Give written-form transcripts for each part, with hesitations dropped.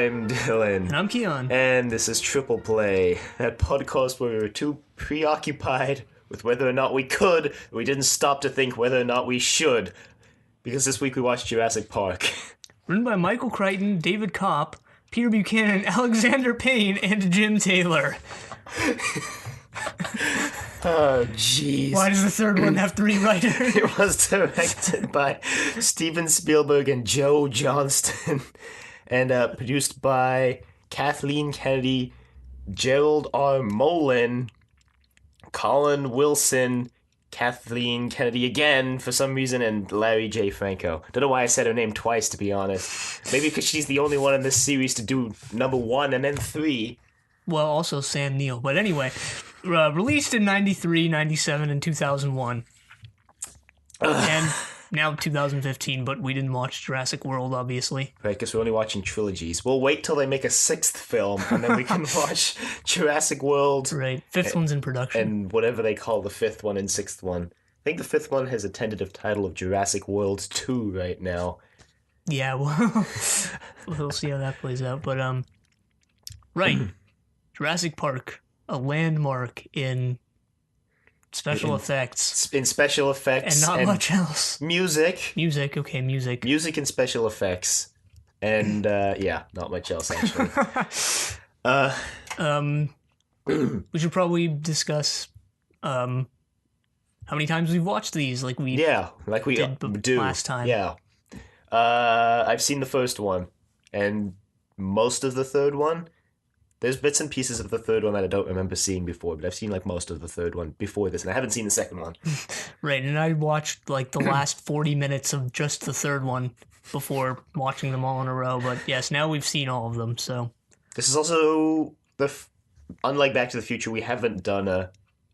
I'm Dylan. And I'm Kiyan. And this is Triple Play, that podcast where we were too preoccupied with whether or not we could, we didn't stop to think whether or not we should. Because this week we watched Jurassic Park. Written by Michael Crichton, David Kopp, Peter Buchanan, Alexander Payne, and Jim Taylor. Oh, jeez. Why does the third one have three writers? It was directed by Steven Spielberg and Joe Johnston, and produced by Kathleen Kennedy, Gerald R. Molin, Colin Wilson, Kathleen Kennedy again for some reason, and Larry J. Franco. Don't know why I said her name twice, to be honest. Maybe because she's the only one in this series to do number 1 and then 3. Well, also Sam Neill. But anyway, released in 93, 97, and 2001. And now 2015, but we didn't watch Jurassic World, obviously. Right, because we're only watching trilogies. We'll wait till they make a 6th film, and then we can watch Jurassic World. Right, 5th one's in production. And whatever they call the 5th one and 6th one. I think the 5th one has a tentative title of Jurassic World 2 right now. Yeah, well, we'll see how that plays out. But, right, Jurassic Park, a landmark in special effects. In special effects. And not much else. Music. Music, okay, music. Music and special effects. And, yeah, not much else, actually. We should probably discuss, how many times we've watched these, like we did do last time. Yeah. I've seen the first one, and most of the third one. There's bits and pieces of the third one that I don't remember seeing before, but I've seen like most of the third one before this, and I haven't seen the second one. Right, and I watched like the last 40 minutes of just the third one before watching them all in a row, but yes, now we've seen all of them, so. This is also, unlike Back to the Future, we haven't done a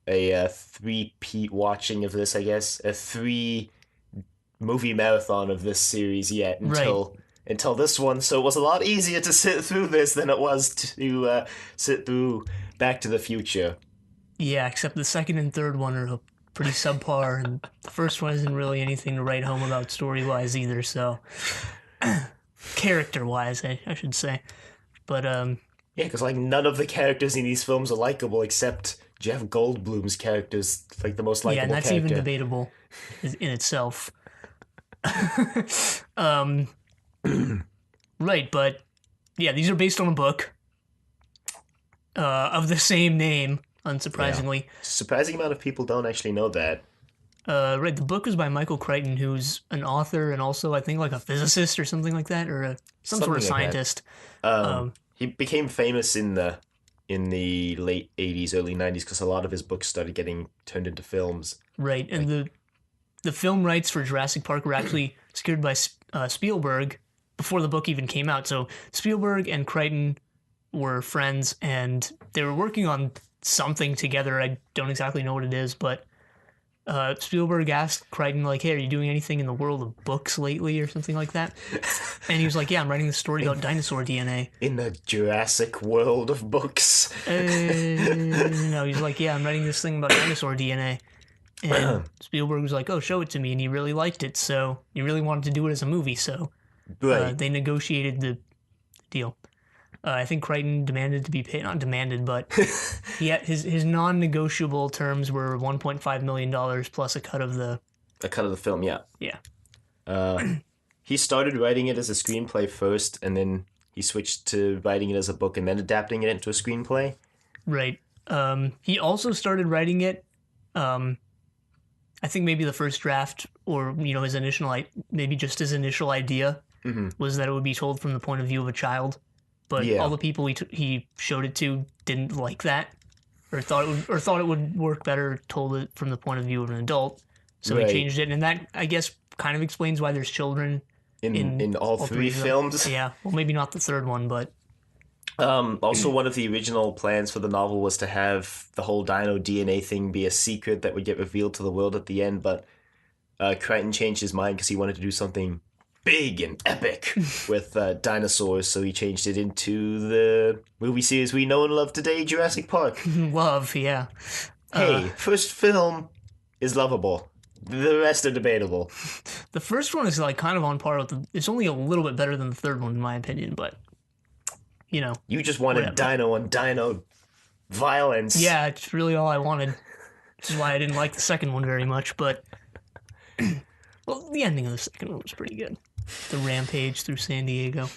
3-peat watching of this, I guess, a 3-movie marathon of this series yet until this one, so it was a lot easier to sit through this than it was to sit through Back to the Future. Yeah, except the second and third one are pretty subpar, and the first one isn't really anything to write home about story-wise either, so... Character-wise, I should say. But, Yeah, because, like, none of the characters in these films are likable except Jeff Goldblum's character's, like, the most likable yeah, and that's character. even debatable in itself. Right, but yeah, these are based on a book of the same name, unsurprisingly. Yeah. Surprising amount of people don't actually know that. Right, the book was by Michael Crichton, who's an author and also, I think, like a physicist or something like that, or some sort of scientist. He became famous in the late 80s, early 90s, because a lot of his books started getting turned into films. Right, and the film rights for Jurassic Park were actually secured by Spielberg before the book even came out. So Spielberg and Crichton were friends, and they were working on something together. I don't exactly know what it is, but Spielberg asked Crichton, like, hey, are you doing anything in the world of books lately or something like that? And he was like, yeah, I'm writing this story about dinosaur DNA. In the Jurassic World of books. No, he's like, yeah, I'm writing this thing about dinosaur DNA. And Spielberg was like, oh, show it to me, and he really liked it, so he really wanted to do it as a movie, so they negotiated the deal. I think Crichton demanded to be paid, not demanded, but his non-negotiable terms were $1.5 million plus a cut of the... A cut of the film, yeah. Yeah. He started writing it as a screenplay first, and then he switched to writing it as a book and then adapting it into a screenplay. Right. He also started writing it... I think maybe the first draft, or his initial, maybe just his initial idea was that it would be told from the point of view of a child, but all the people he showed it to didn't like that, or thought it would work better told it from the point of view of an adult. So he changed it, and that I guess kind of explains why there's children in all three films. Yeah, well, maybe not the third one, but. Also, one of the original plans for the novel was to have the whole dino DNA thing be a secret that would get revealed to the world at the end, but Crichton changed his mind because he wanted to do something big and epic with dinosaurs, so he changed it into the movie series we know and love today, Jurassic Park. Love, yeah. Hey, first film is lovable. The rest are debatable. The first one is like kind of on par with it's only a little bit better than the third one in my opinion, but You just wanted whatever. dino on dino violence. Yeah, it's really all I wanted. Which is why I didn't like the second one very much, but well, the ending of the second one was pretty good. The rampage through San Diego,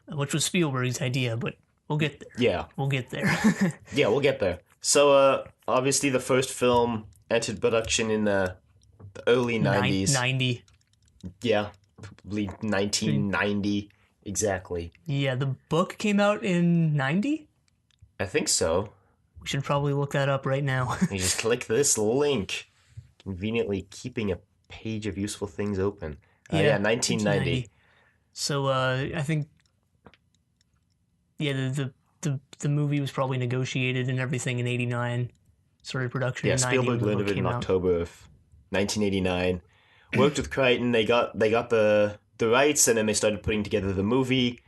which was Spielberg's idea, but we'll get there. Yeah. We'll get there. Yeah, we'll get there. So, obviously the first film entered production in the early 90s. 90. Yeah, probably 1990. Exactly. Yeah, the book came out in 90? I think so. We should probably look that up right now. You just click this link, conveniently keeping a page of useful things open. Yeah, 1990. So I think, yeah, the movie was probably negotiated and everything in 89. Started production in 90. Spielberg learned of it in October of 1989. Worked with Crichton. They got the rights, and then they started putting together the movie,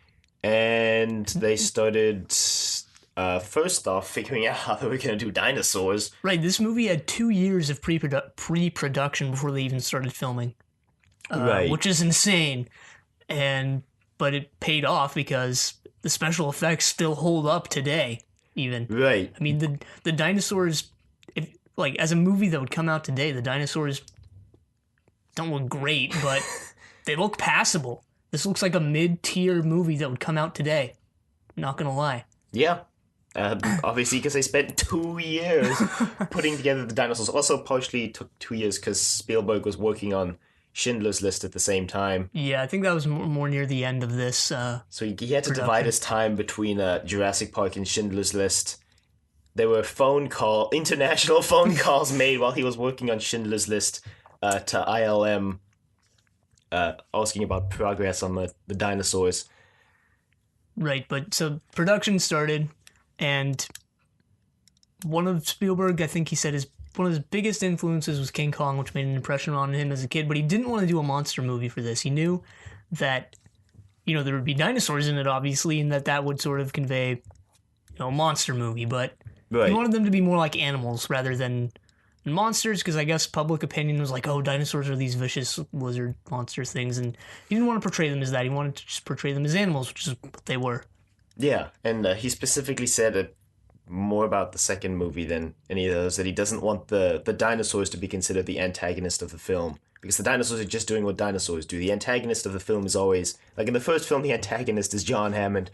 and they started first off figuring out how they were going to do dinosaurs. Right, this movie had 2 years of pre-production before they even started filming. Right. Which is insane. But it paid off because the special effects still hold up today, even. Right. I mean, the dinosaurs, as a movie that would come out today, the dinosaurs don't look great, but they look passable. This looks like a mid-tier movie that would come out today. Not gonna lie. Yeah. Obviously, because they spent 2 years putting together the dinosaurs. Also, partially took 2 years because Spielberg was working on Schindler's List at the same time. Yeah, I think that was more near the end of this. So he had to divide his time between Jurassic Park and Schindler's List. There were international phone calls made while he was working on Schindler's List to ILM, asking about progress on the dinosaurs. Right, but so production started, and one of Spielberg, I think he said, one of his biggest influences was King Kong, which made an impression on him as a kid, but he didn't want to do a monster movie for this. He knew that, there would be dinosaurs in it, obviously, and that would sort of convey, a monster movie, but Right. he wanted them to be more like animals rather than monsters, because I guess public opinion was like, oh, dinosaurs are these vicious lizard monster things, and he didn't want to portray them as that. He wanted to just portray them as animals, which is what they were. Yeah, and he specifically said more about the second movie than any of those, that he doesn't want the dinosaurs to be considered the antagonist of the film, because the dinosaurs are just doing what dinosaurs do. The antagonist of the film is always, like in the first film, the antagonist is John Hammond.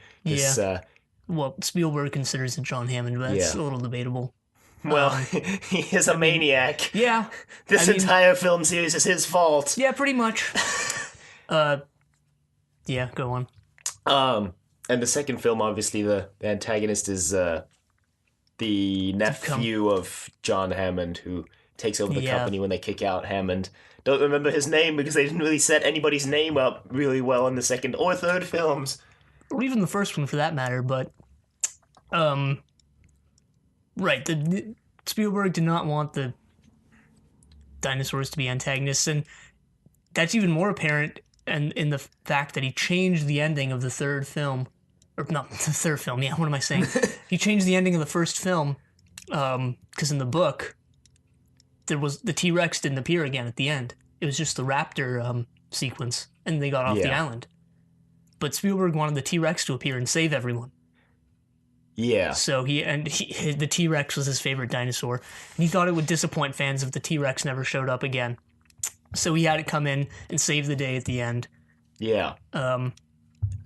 Well, Spielberg considers it John Hammond, but that's a little debatable. Well, he is a maniac. Yeah. This entire film series is his fault. Yeah, pretty much. Yeah, go on. And the second film, obviously, the antagonist is the nephew of John Hammond, who takes over the company when they kick out Hammond. Don't remember his name because they didn't really set anybody's name up really well in the second or third films. Or even the first one, for that matter, but... Right, Spielberg did not want the dinosaurs to be antagonists, and that's even more apparent in the fact that he changed the ending of the third film. Or, not the third film, yeah, what am I saying? He changed the ending of the first film, because in the book, the T-Rex didn't appear again at the end. It was just the raptor sequence, and they got off the island. But Spielberg wanted the T-Rex to appear and save everyone. Yeah. So the T-Rex was his favorite dinosaur, and he thought it would disappoint fans if the T-Rex never showed up again. So he had it come in and save the day at the end. Yeah.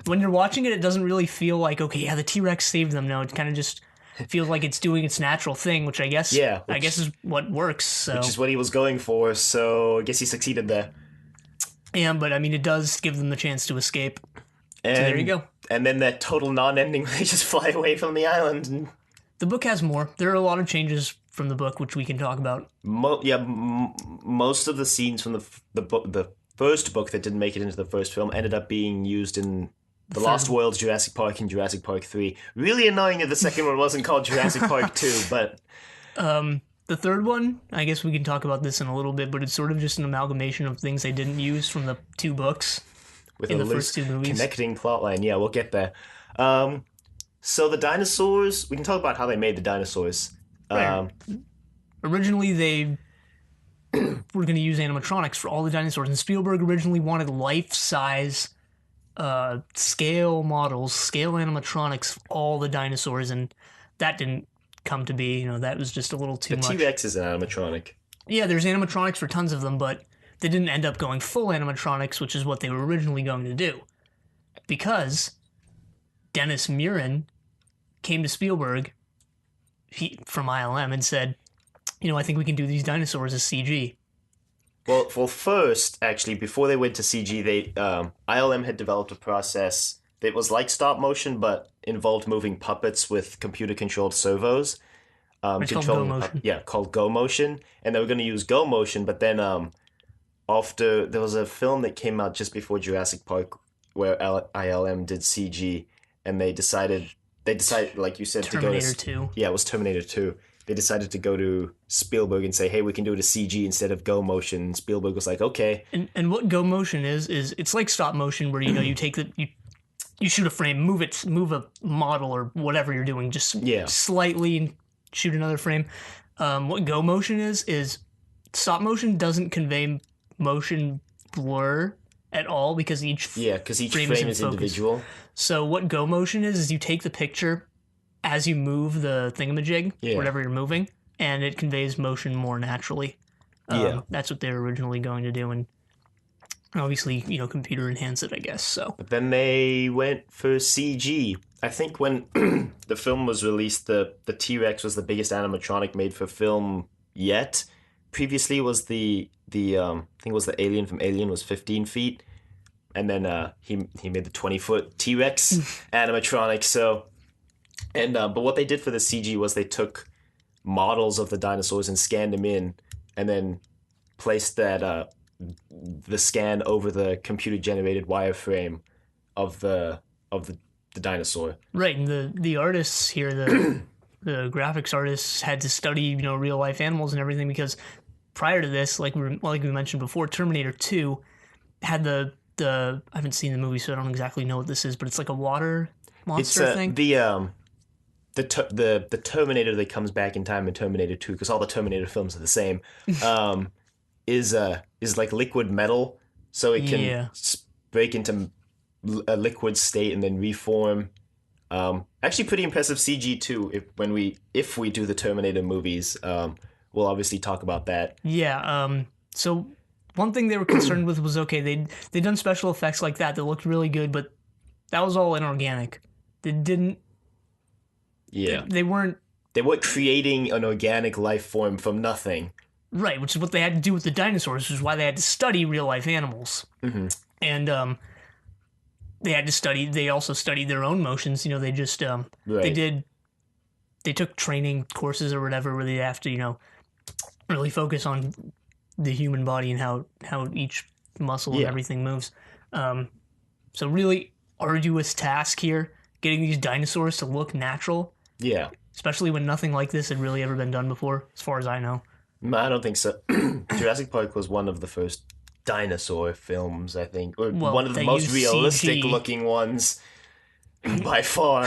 When you're watching it, it doesn't really feel like, okay, yeah, the T-Rex saved them. No, it kind of just feels like it's doing its natural thing, which I guess is what works. So. Which is what he was going for, so I guess he succeeded there. Yeah, but I mean, it does give them the chance to escape. And, so there you go. And then that total non-ending where they just fly away from the island. And... The book has more. There are a lot of changes from the book, which we can talk about. Most of the scenes from the first book that didn't make it into the first film ended up being used in The Lost World, Jurassic Park, and Jurassic Park 3. Really annoying that the second one wasn't called Jurassic Park 2, but... The third one, I guess we can talk about this in a little bit, but it's sort of just an amalgamation of things they didn't use from the two books. With in a the first two movies. Connecting plotline. Yeah, we'll get there. So the dinosaurs, we can talk about how they made the dinosaurs. Right. Originally, they were going to use animatronics for all the dinosaurs, and Spielberg originally wanted life-size scale models, scale animatronics, all the dinosaurs, and that didn't come to be. That was just a little too The much. T-Rex is an animatronic. Yeah, there's animatronics for tons of them, but they didn't end up going full animatronics, which is what they were originally going to do. Because Dennis Muren came to Spielberg from ILM and said, I think we can do these dinosaurs as CG. Well, first, actually, before they went to CG, ILM had developed a process that was like stop motion, but involved moving puppets with computer-controlled servos. It's called Go Motion. Called Go Motion, and they were going to use Go Motion, but then after there was a film that came out just before Jurassic Park where ILM did CG, and they decided like you said Terminator to go to 2. Yeah, it was Terminator 2. They decided to go to Spielberg and say, hey, we can do it as CG instead of Go Motion. Spielberg was like, okay. And what Go Motion is it's like stop motion where you take you shoot a frame, move a model or whatever you're doing, just slightly and shoot another frame. What Go Motion is stop motion doesn't convey motion blur at all because each frame is individual. So what Go Motion is you take the picture as you move the thingamajig, whatever you're moving, and it conveys motion more naturally. That's what they were originally going to do, and obviously, computer enhance it, I guess. So, but then they went for CG. I think when the film was released, the T-Rex was the biggest animatronic made for film yet. Previously was the I think it was the alien from Alien was 15 feet, and then he made the 20-foot T-Rex animatronic. So, and but what they did for the CG was they took models of the dinosaurs and scanned them in, and then placed that the scan over the computer-generated wireframe of the dinosaur. Right, and the artists here, the graphics artists had to study, real life animals and everything because prior to this, like we mentioned before, Terminator 2 had the I haven't seen the movie, so I don't exactly know what this is, but it's like a water monster thing. The Terminator that comes back in time in Terminator 2, because all the Terminator films are the same, is like liquid metal, so it can break into a liquid state and then reform. Actually, pretty impressive CG too. If we do the Terminator movies, we'll obviously talk about that. Yeah. So one thing they were concerned with was they'd done special effects like that looked really good, but that was all inorganic. They didn't. Yeah. They weren't. They weren't creating an organic life form from nothing. Right, which is what they had to do with the dinosaurs, which is why they had to study real life animals. Mm-hmm. And they also studied their own motions. They just they took training courses or whatever where they have to really focus on the human body and how each muscle and everything moves. So really arduous task here, getting these dinosaurs to look natural. Yeah. Especially when nothing like this had really ever been done before, as far as I know. I don't think so. Jurassic Park was one of the first dinosaur films, I think, or one of the most realistic looking ones by far.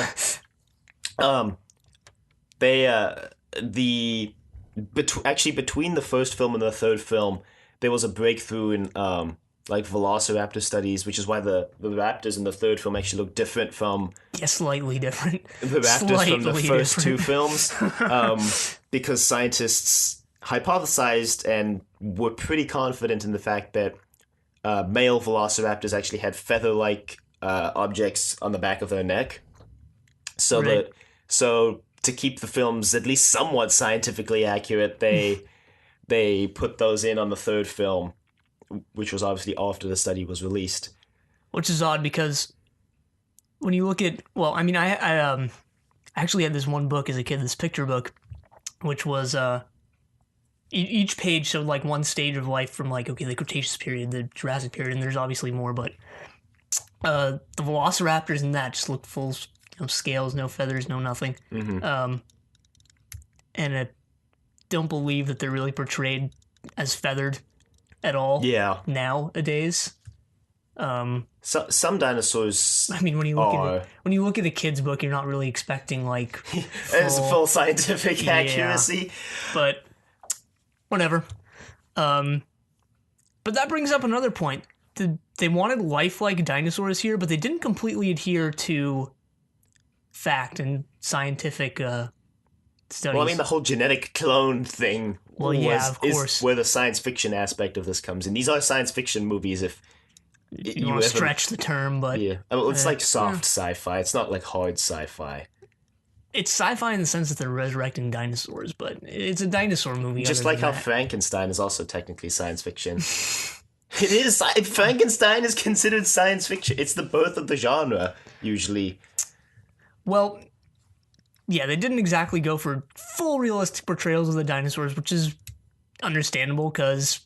Actually between the first film and the third film, there was a breakthrough in like velociraptor studies, which is why the raptors in the third film actually look different from slightly different the raptors from the first two films, because scientists hypothesized and were pretty confident in the fact that male velociraptors actually had feather-like objects on the back of their neck. So right. So to keep the films at least somewhat scientifically accurate, they put those in on the third film, which was obviously after the study was released. Which is odd because when you look at, I actually had this one book as a kid, this picture book, which was each page showed like one stage of life from the Cretaceous period, the Jurassic period, and there's obviously more, but the velociraptors in that just look full scales, no feathers, no nothing. Mm-hmm. And I don't believe that they're really portrayed as feathered at all. Yeah. Nowadays. Some dinosaurs. I mean, when you look at a kid's book, you're not really expecting full scientific accuracy. But whatever. But that brings up another point. they wanted lifelike dinosaurs here, but they didn't completely adhere to fact and scientific studies. Well, I mean, the whole genetic clone thing of course. is where the science fiction aspect of this comes in. These are science fiction movies if you want to stretch the term, but... Yeah. Well, it's like soft sci-fi. It's not like hard sci-fi. It's sci-fi in the sense that they're resurrecting dinosaurs, but it's a dinosaur movie. Just like how Frankenstein is also technically science fiction. It is. Frankenstein is considered science fiction. It's the birth of the genre, usually. Well, yeah, they didn't exactly go for full realistic portrayals of the dinosaurs, which is understandable because,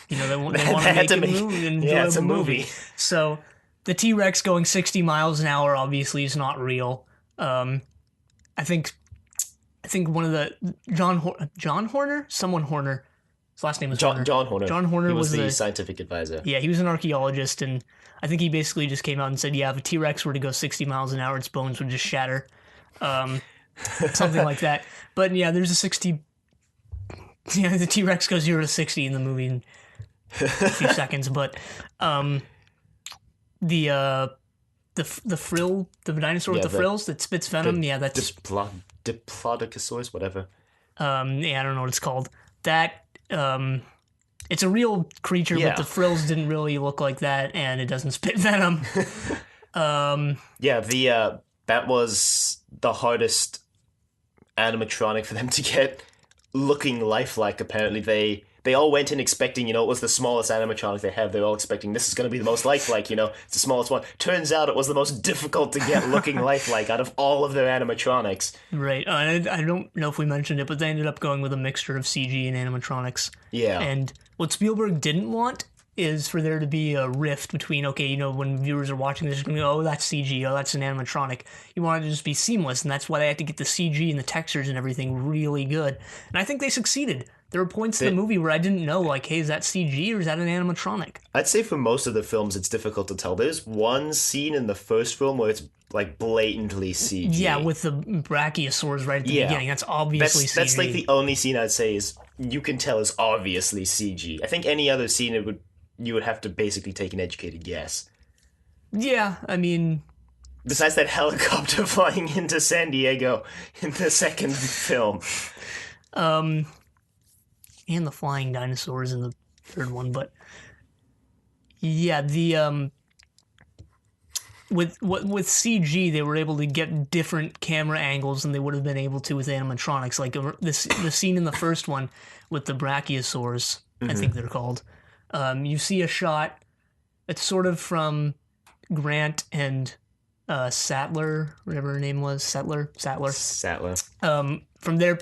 they want to make a movie. Yeah, it's a movie. So the T-Rex going 60 miles an hour obviously is not real. I think one of the John Horner, Horner. His last name was Horner. John Horner. John Horner was the scientific advisor. Yeah, he was an archaeologist, and I think he basically just came out and said, if a T-Rex were to go 60 miles an hour, its bones would just shatter. Something like that. But yeah, there's a 60... Yeah, the T-Rex goes 0 to 60 in the movie in a few seconds, but the dinosaur with the frills that spits venom, that's... Diplodocus, whatever. I don't know what it's called. That... it's a real creature, but the frills didn't really look like that, and it doesn't spit venom. That was the hardest animatronic for them to get looking lifelike. Apparently, they all went in expecting, it was the smallest animatronic they have. They were all expecting this is going to be the most lifelike, it's the smallest one. Turns out it was the most difficult to get looking lifelike out of all of their animatronics. Right. I don't know if we mentioned it, but they ended up going with a mixture of CG and animatronics. Yeah. And what Spielberg didn't want is for there to be a rift between, when viewers are watching this, going to go, oh, that's CG, oh, that's an animatronic. You want it to just be seamless, and that's why they had to get the CG and the textures and everything really good. And I think they succeeded. There were points in the movie where I didn't know, hey, is that CG or is that an animatronic? I'd say for most of the films, it's difficult to tell. There's one scene in the first film where it's, blatantly CG. Yeah, with the brachiosaurs right at the beginning. That's obviously CG. That's, the only scene I'd say is, you can tell is obviously CG. I think any other scene, you would have to basically take an educated guess. Yeah, I mean... Besides that helicopter flying into San Diego in the second film. And the flying dinosaurs in the third one, but... Yeah, with CG, they were able to get different camera angles than they would have been able to with animatronics. Like the scene in the first one with the brachiosaurs, I think they're called. You see a shot. It's sort of from Grant and Sattler, whatever her name was, Sattler. From their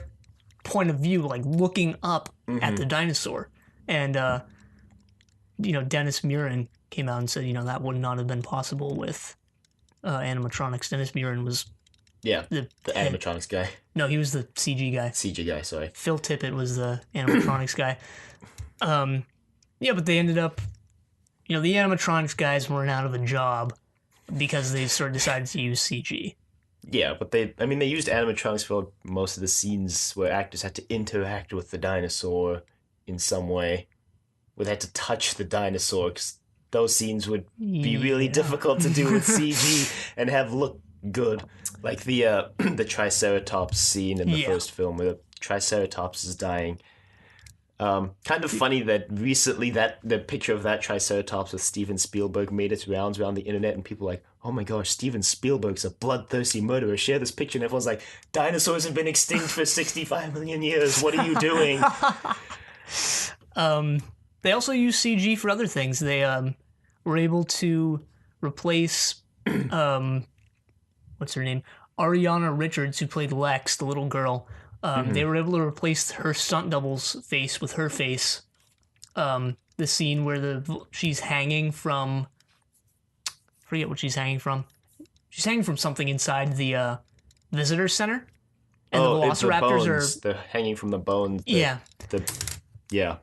point of view, looking up at the dinosaur, and Dennis Muren came out and said, that would not have been possible with animatronics. Dennis Muren was the animatronics guy. No, he was the CG guy. CG guy, sorry. Phil Tippett was the animatronics guy. But they ended up, the animatronics guys weren't out of a job because they sort of decided to use CG. Yeah, but they used animatronics for most of the scenes where actors had to interact with the dinosaur in some way, where they had to touch the dinosaur, because those scenes would be really difficult to do with CG and have look good. Like the Triceratops scene in the first film where the Triceratops is dying. Kind of funny that recently the picture of that Triceratops with Steven Spielberg made its rounds around the internet, and people were like, oh my gosh, Steven Spielberg's a bloodthirsty murderer. Share this picture, and everyone's like, dinosaurs have been extinct for 65 million years. What are you doing? They also use CG for other things. They were able to replace what's her name? Ariana Richards, who played Lex, the little girl. They were able to replace her stunt double's face with her face. The scene where she's hanging from... I forget what she's hanging from. She's hanging from something inside the visitor center. And the velociraptors They're hanging from the bones. The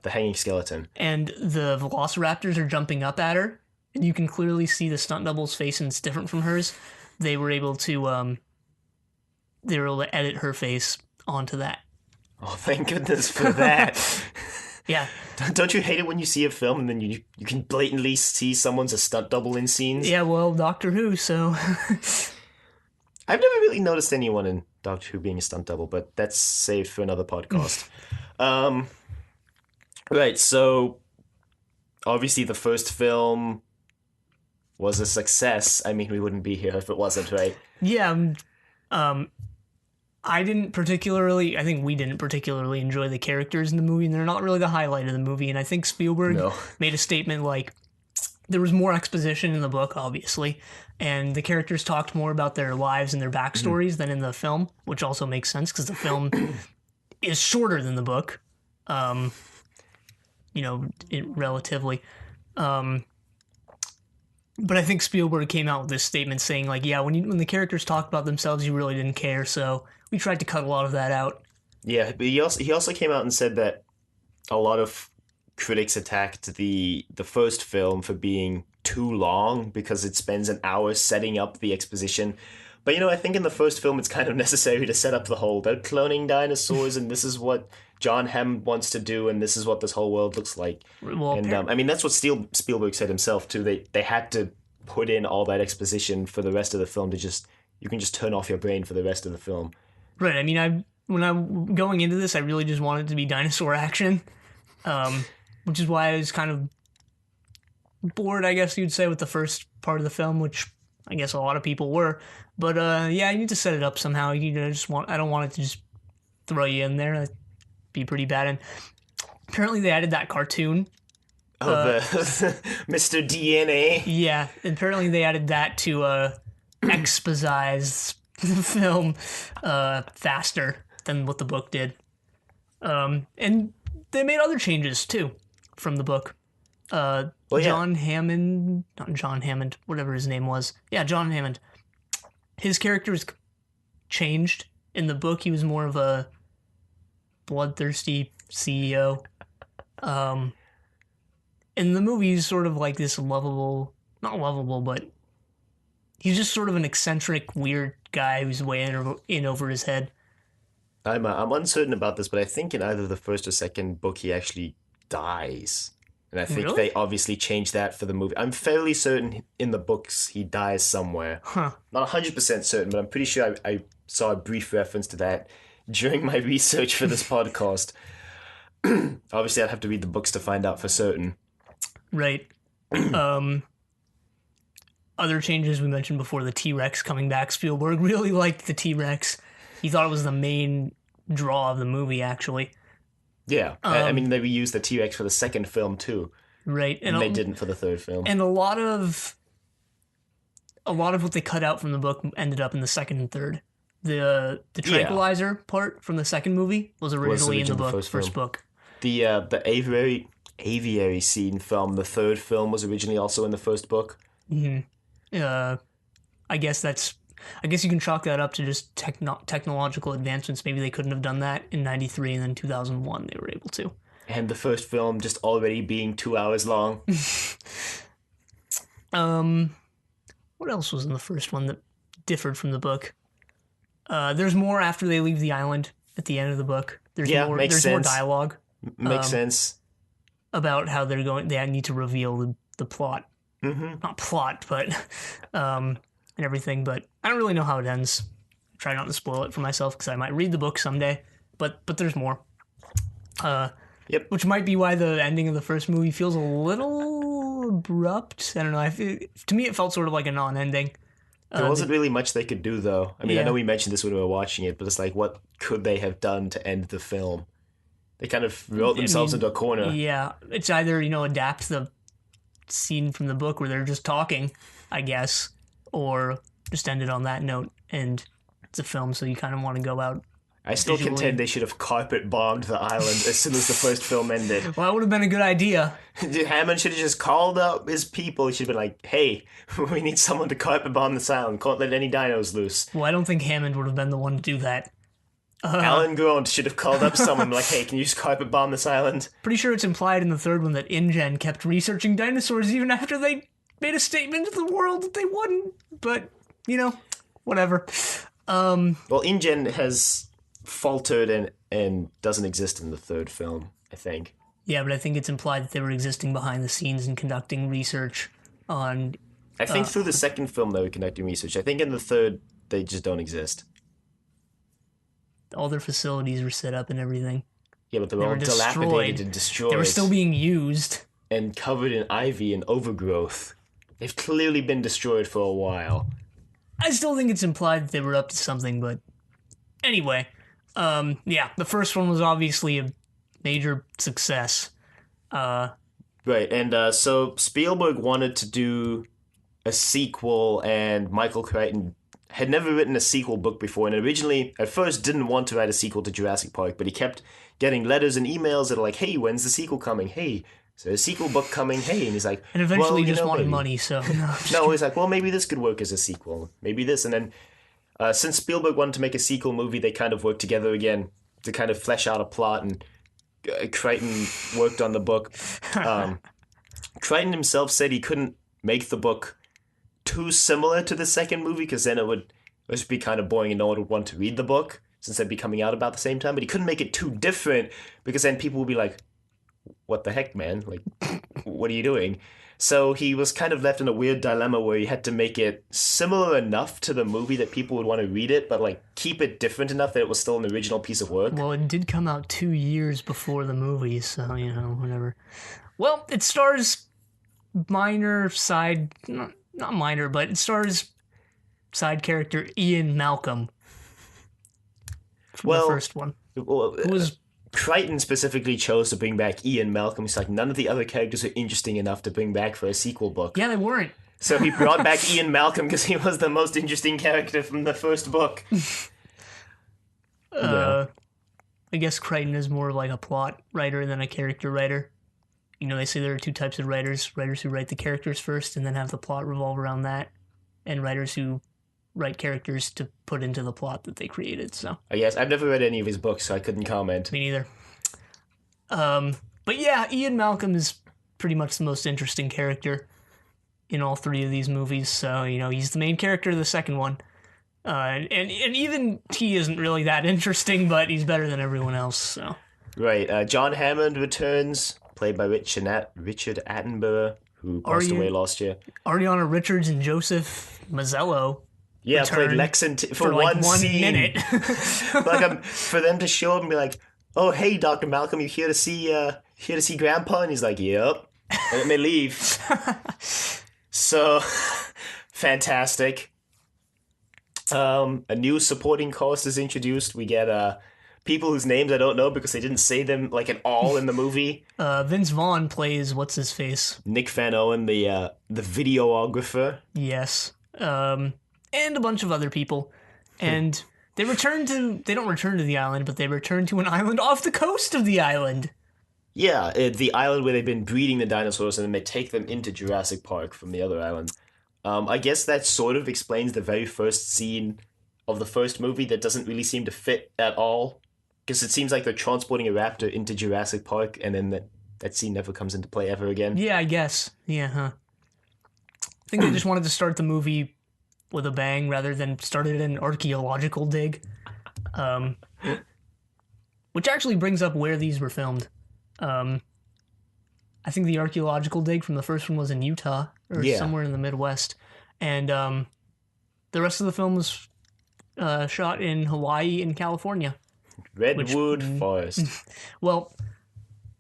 hanging skeleton. And the velociraptors are jumping up at her. And you can clearly see the stunt double's face, and it's different from hers. They were able to edit her face onto that. Oh, thank goodness for that. Yeah. Don't you hate it when you see a film and then you can blatantly see someone's a stunt double in scenes? Yeah, well, Doctor Who, so I've never really noticed anyone in Doctor Who being a stunt double, but that's saved for another podcast. um, right, so obviously the first film was a success. I mean, we wouldn't be here if it wasn't, right? yeah, I think we didn't particularly enjoy the characters in the movie, and they're not really the highlight of the movie. And I think Spielberg No. made a statement like, there was more exposition in the book, obviously, and the characters talked more about their lives and their backstories than in the film, which also makes sense because the film is shorter than the book, relatively. But I think Spielberg came out with this statement saying, like, yeah, when the characters talked about themselves, you really didn't care, so we tried to cut a lot of that out. Yeah, but he also came out and said that a lot of critics attacked the first film for being too long because it spends an hour setting up the exposition. But I think in the first film it's kind of necessary to set up the whole they're cloning dinosaurs and this is what John Hammond wants to do and this is what this whole world looks like. Well, And I mean that's what Spielberg said himself too. They had to put in all that exposition for the rest of the film to you can just turn off your brain for the rest of the film. Right. I mean, when I'm going into this, I really just wanted it to be dinosaur action, which is why I was kind of bored, I guess you'd say, with the first part of the film, which I guess a lot of people were. But yeah, you need to set it up somehow. I don't want it to just throw you in there. That'd be pretty bad. And apparently, they added that cartoon. Oh, the Mr. DNA. Yeah, apparently they added that to exposize the film faster than what the book did. And they made other changes too from the book. Yeah. John Hammond, not John Hammond, whatever his name was. Yeah, John Hammond. His character was changed. In the book, he was more of a bloodthirsty CEO. In the movie, he's sort of like this lovable, not lovable, but he's just sort of an eccentric, weird guy who's way in over his head. I'm uncertain about this, but I think in either the first or second book he actually dies. And I think Really? they obviously changed that for the movie. I'm fairly certain in the books he dies somewhere. Huh. Not 100% certain, but I'm pretty sure I saw a brief reference to that during my research for this podcast. Obviously, I'd have to read the books to find out for certain. Right. Other changes we mentioned before, the T-Rex coming back. Spielberg really liked the T-Rex. He thought it was the main draw of the movie, actually. Yeah. I mean, they reused the T-Rex for the second film, too. Right. And they didn't for the third film. And a lot of what they cut out from the book ended up in the second and third. The tranquilizer part from the second movie was originally in the first book. The aviary scene from the third film was originally also in the first book. Mm-hmm. I guess you can chalk that up to just technological advancements. Maybe they couldn't have done that in 93 and then 2001 they were able to. And the first film just already being 2 hours long. What else was in the first one that differed from the book? There's more after they leave the island at the end of the book. There's more dialogue. Makes sense. About how they need to reveal the plot. Mm-hmm. Not plot, but and everything. But I don't really know how it ends. Try not to spoil it for myself because I might read the book someday. But there's more. Yep. Which might be why the ending of the first movie feels a little abrupt. I don't know. To me, it felt sort of like a non-ending. There wasn't really much they could do, though. I mean, Yeah. I know we mentioned this when we were watching it, but it's like, what could they have done to end the film? They kind of wrote themselves into a corner. Yeah, it's either, adapt the scene from the book where they're just talking, I guess, or just end it on that note. And it's a film, so you kind of want to go out. I still contend they should have carpet bombed the island as soon as the first film ended. Well, that would have been a good idea. Hammond should have just called up his people. He should have been like, hey, we need someone to carpet bomb this island. Can't let any dinos loose. Well, I don't think Hammond would have been the one to do that. Alan Grant should have called up someone like, hey, can you just carpet bomb this island? Pretty sure it's implied in the third one that InGen kept researching dinosaurs even after they made a statement to the world that they wouldn't. But, whatever. Well, InGen has faltered and doesn't exist in the third film, I think. Yeah, but I think it's implied that they were existing behind the scenes and conducting research on. I think through the second film they were conducting research. I think in the third they just don't exist. All their facilities were set up and everything. Yeah, but they're They all were dilapidated and destroyed. destroyed. They were still being used. And covered in ivy and overgrowth. They've clearly been destroyed for a while. I still think it's implied that they were up to something, but anyway, yeah, the first one was obviously a major success. Right, and so Spielberg wanted to do a sequel, and Michael Crichton had never written a sequel book before, and originally, at first, didn't want to write a sequel to Jurassic Park, but he kept getting letters and emails that are like, hey, when's the sequel coming? Hey, is there a sequel book coming? Hey, and he's like, And eventually well, just wanted maybe. money, so no. No, he's like, well, maybe this could work as a sequel. Maybe this, and then since Spielberg wanted to make a sequel movie, they kind of worked together again to kind of flesh out a plot, and Crichton worked on the book. Crichton himself said he couldn't make the book too similar to the second movie because then it would just be kind of boring and no one would want to read the book since they'd be coming out about the same time. But he couldn't make it too different because then people would be like, what the heck, man? Like, what are you doing? So he was kind of left in a weird dilemma where he had to make it similar enough to the movie that people would want to read it, but like keep it different enough that it was still an original piece of work. Well, it did come out 2 years before the movie, so, whatever. Well, it stars minor side... Not minor, but it stars side character Ian Malcolm from the first one. Well, Who was... Crichton specifically chose to bring back Ian Malcolm. He's like, none of the other characters are interesting enough to bring back for a sequel book. Yeah, they weren't. So he brought back Ian Malcolm because he was the most interesting character from the first book. I guess Crichton is more like a plot writer than a character writer. You know, they say there are two types of writers. Writers who write the characters first and then have the plot revolve around that. And writers who write characters to put into the plot that they created, so. I guess. I've never read any of his books, so I couldn't comment. Me neither. But yeah, Ian Malcolm is pretty much the most interesting character in all three of these movies. So, he's the main character of the second one. And even he isn't really that interesting, but he's better than everyone else, so. Right. John Hammond returns, played by Richard Attenborough, who passed away last year. Ariana Richards and Joseph Mazzello. Yeah, played Lex and for like one scene. Minute. For them to show up and be like, "Oh, hey, Dr. Malcolm, you here to see Grandpa?" And he's like, "Yep." And then they leave. So, fantastic. A new supporting cast is introduced. We get people whose names I don't know because they didn't say them like at all in the movie. Vince Vaughn plays what's his face? Nick Van Owen, the videographer. Yes. And a bunch of other people. And they don't return to the island, but they return to an island off the coast of the island. Yeah, the island where they've been breeding the dinosaurs, and then they take them into Jurassic Park from the other island. I guess that sort of explains the very first scene of the first movie that doesn't really seem to fit at all. Because it seems like they're transporting a raptor into Jurassic Park, and then that scene never comes into play ever again. Yeah, I guess. Yeah, huh. I think they just wanted to start the movie with a bang rather than started an archaeological dig. Which actually brings up where these were filmed. I think the archaeological dig from the first one was in Utah or somewhere in the Midwest. And the rest of the film was shot in Hawaii and California. Redwood Forest. Well,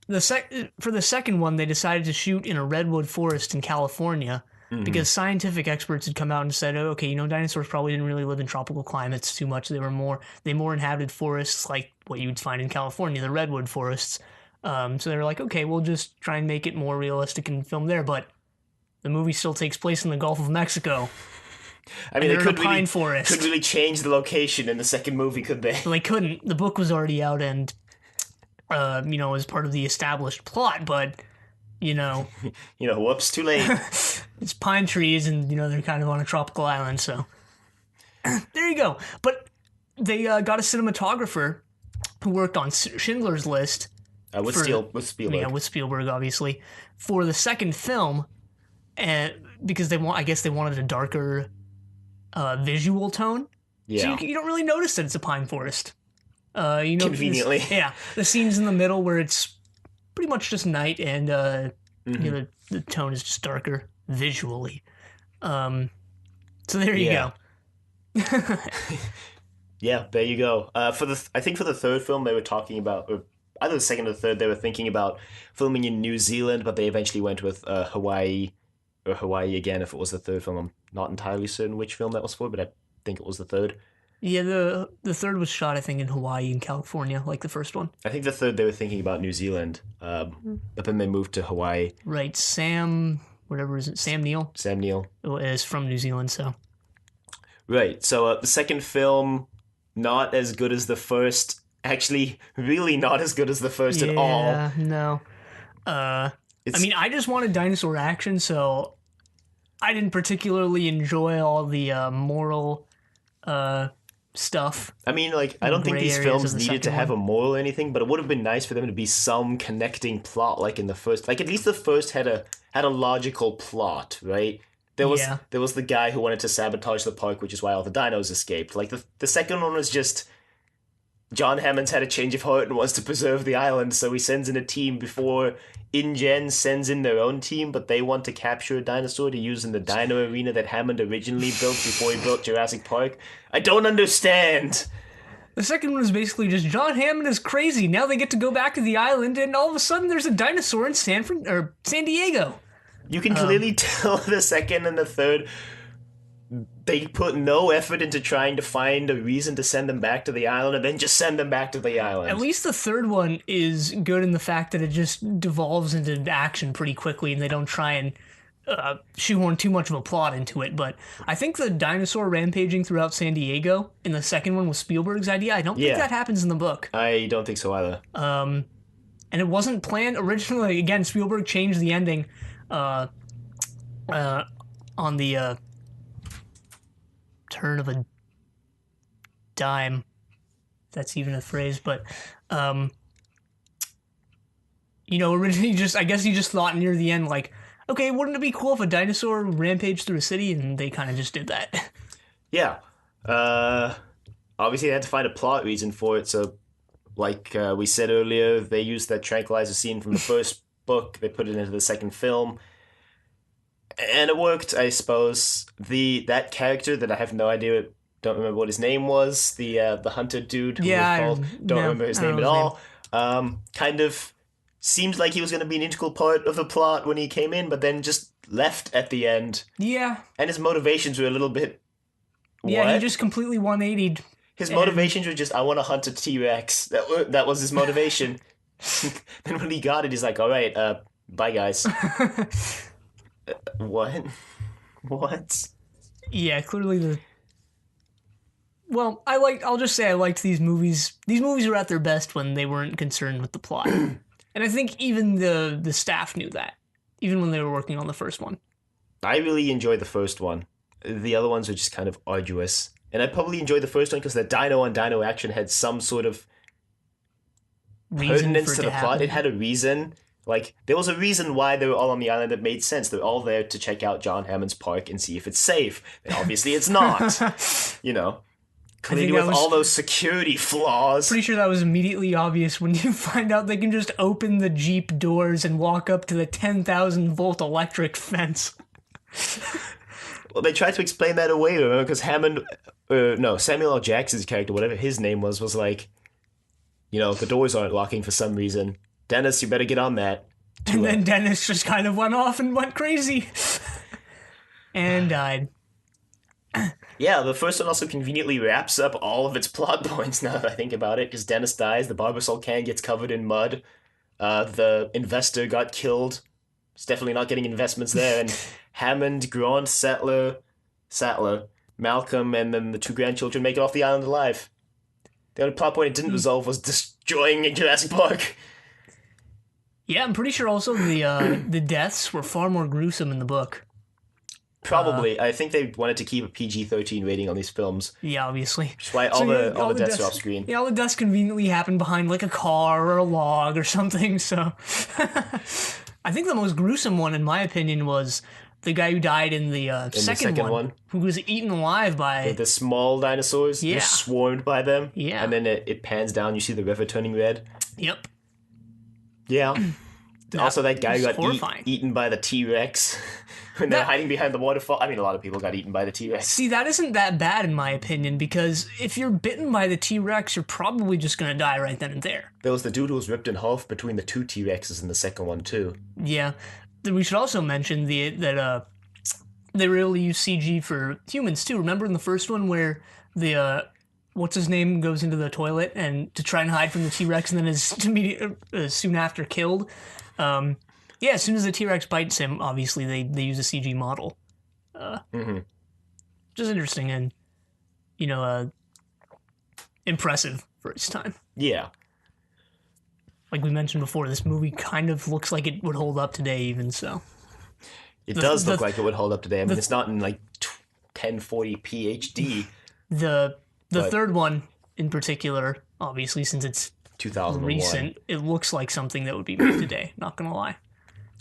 for the second one, they decided to shoot in a redwood forest in California because scientific experts had come out and said, oh, okay, dinosaurs probably didn't really live in tropical climates too much. They more inhabited forests like what you'd find in California, the redwood forests. So they were like, okay, we'll just try and make it more realistic and film there. But the movie still takes place in the Gulf of Mexico. I mean, they couldn't forest. really change the location in the second movie, could they? Well, they couldn't. The book was already out and, was part of the established plot, but, whoops, too late. It's pine trees and, they're kind of on a tropical island, so. There you go. But they got a cinematographer who worked on Schindler's List. With Spielberg. Yeah, with Spielberg, obviously. For the second film, and because I guess they wanted a darker visual tone. Yeah. So you don't really notice that it's a pine forest. Conveniently. The scenes in the middle where it's pretty much just night, and you know, the tone is just darker visually. So there you Yeah. go. Yeah, there you go. I think for the third film they were talking about, or either the second or the third, they were thinking about filming in New Zealand, but they eventually went with Hawaii, or Hawaii again. If it was the third film, I'm not entirely certain which film that was for, but I think it was the third. Yeah, the third was shot, I think, in Hawaii and California, like the first one. I think the third they were thinking about New Zealand, but then they moved to Hawaii. Right, Sam, whatever is it, Sam Neill Sam Neill. is from New Zealand, so Right. So the second film, not as good as the first. Actually, really not as good as the first at all. yeah, no. I mean, I just wanted dinosaur action, so I didn't particularly enjoy all the moral stuff. I mean, like, I don't think Gray these areas films of the needed to second have one. a moral or anything, but it would have been nice for them to be some connecting plot, like in the first. Like, at least the first had a logical plot, right? Yeah. There was the guy who wanted to sabotage the park, which is why all the dinos escaped. Like the second one was just John Hammond's had a change of heart and wants to preserve the island, so he sends in a team before InGen sends in their own team, but they want to capture a dinosaur to use in the dino arena that Hammond originally built before he built Jurassic Park. I don't understand. The second one is basically just John Hammond is crazy. Now they get to go back to the island, and all of a sudden there's a dinosaur in San Diego. You can clearly tell the second and the third, they put no effort into trying to find a reason to send them back to the island and then just send them back to the island. At least the third one is good in the fact that it just devolves into action pretty quickly, and they don't try and shoehorn too much of a plot into it. But I think the dinosaur rampaging throughout San Diego in the second one was Spielberg's idea. I don't think that happens in the book. I don't think so either. And it wasn't planned originally. Again, Spielberg changed the ending on the turn of a dime. If that's even a phrase, but originally I guess he just thought near the end, like, okay, wouldn't it be cool if a dinosaur rampaged through a city? And they kind of just did that. Yeah. Obviously, they had to find a plot reason for it. So, like we said earlier, they used that tranquilizer scene from the first book. They put it into the second film, and it worked, I suppose. That character that I have no idea, don't remember what his name was. The hunter dude. Who Yeah, was called, don't remember his name at all. Kind of seems like he was going to be an integral part of the plot when he came in, but then just left at the end. Yeah. And his motivations were a little bit. Yeah, what? he just completely 180'd. His motivations were just, I want to hunt a T-Rex. That was his motivation. Then when he got it, he's like, all right, bye, guys. What? What? Yeah, clearly Well, I'll just say I liked these movies. These movies were at their best when they weren't concerned with the plot. And I think even the staff knew that, even when they were working on the first one. I really enjoyed the first one. The other ones were just kind of arduous. And I probably enjoyed the first one because the dino-on-dino action had some sort of pertinence to the plot. It had a reason. Like, there was a reason why they were all on the island that made sense. They're all there to check out John Hammond's park and see if it's safe. And obviously it's not. Clearly with all those security flaws. Pretty sure that was immediately obvious when you find out they can just open the Jeep doors and walk up to the 10,000 volt electric fence. Well, they tried to explain that away, remember? Because Samuel L. Jackson's character, whatever his name was like, the doors aren't locking for some reason. Dennis, you better get on that. And then Dennis just kind of went off and went crazy. And died. Yeah, the first one also conveniently wraps up all of its plot points now that I think about it, because Dennis dies, the Barbasol can gets covered in mud, the investor got killed. He's definitely not getting investments there, and Hammond, Grant, Sattler, Malcolm, and then the two grandchildren make it off the island alive. The only plot point it didn't resolve was destroying Jurassic Park. Yeah, I'm pretty sure also the deaths were far more gruesome in the book. Probably. I think they wanted to keep a PG-13 rating on these films. Yeah, obviously. Which is why all the deaths are off screen. Yeah, all the deaths conveniently happen behind like a car or a log or something, so... I think the most gruesome one, in my opinion, was the guy who died in the second one, who was eaten alive by... The small dinosaurs? Yeah. You're swarmed by them? Yeah. And then it pans down, you see the river turning red? Yep. Yeah. Also, that guy was got horrifying. eaten by the T-Rex when they're hiding behind the waterfall. I mean, a lot of people got eaten by the T-Rex. See, that isn't that bad in my opinion, because if you're bitten by the T-Rex, you're probably just gonna die right then and there. There was the dude who was ripped in half between the two T-Rexes in the second one, too. Yeah. We should also mention that they really use CG for humans, too. Remember in the first one where the, what's his name goes into the toilet and to try and hide from the T-Rex and then is soon after killed? Yeah, as soon as the T-Rex bites him, obviously they use a CG model. Which is interesting and, impressive for its time. Yeah. Like we mentioned before, this movie kind of looks like it would hold up today even so. It does look like it would hold up today. I mean, it's not in like 1040p HD. The third one in particular, obviously since it's 2001. recent, it looks like something that would be made today, not gonna lie.